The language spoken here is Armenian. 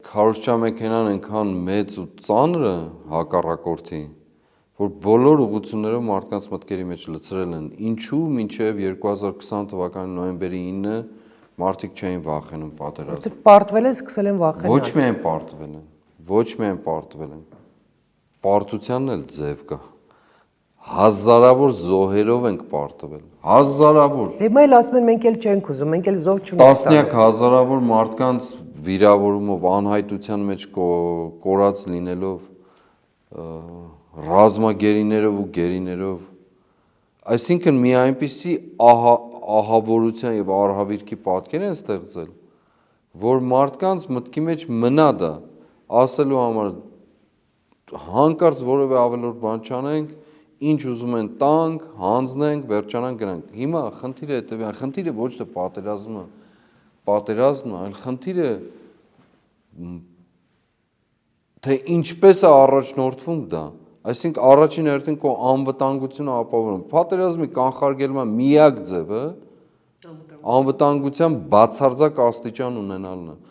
քարոզչամեքենան այնքան մեծ ու ծանր է հակառակորդի, որ բոլոր ուղղություններով մարդկանց մտքերի մեջ լցրել են։ Ինչու մինչև 2020 թվականի նոյեմբերի 9-ը մարդիկ չէին վախենում պատերազմ։ Որտեղ պարտվել են, սկսել են վախենալ։ Ոչ միայն պարտվել են, ոչ միայն պարտվել են։ Պարտությանն էլ ձև կա։ Հազարավոր զոհերով ենք պարտվել, հազարավոր։ Հիմա էլ ասում են մենք էլ չենք ուզում, մենք էլ զոհ չունենք։ Տասնյակ հազարավոր մարդկանց վիրավորումով, անհայտության մեջ կորած լինելով, ռազմագերիներով ու գերիներով, այսինքն մի այնպիսի ահավորության եւ արհավիրքի պատկեր են ստեղծել, որ մարդկանց մտքի մեջ մնա դա ասելու համար հանկարծ որևէ ավելորդ բան չանենք, ինչ ուզում են տանք, հանձնենք, վերջանանք, գնանք։ Հիմա խնդիրը հետեւյալ, խնդիրը ոչ թե պատերազմն, այլ խնդիրը թե ինչպես է առաջնորդվում դա, այսինքն առաջին հերթին քո անվտանգությունը ապահովում։ Պատերազմի կանխարգելման միակ ձևը անվտանգության բացարձակ աստիճան ունենալն է։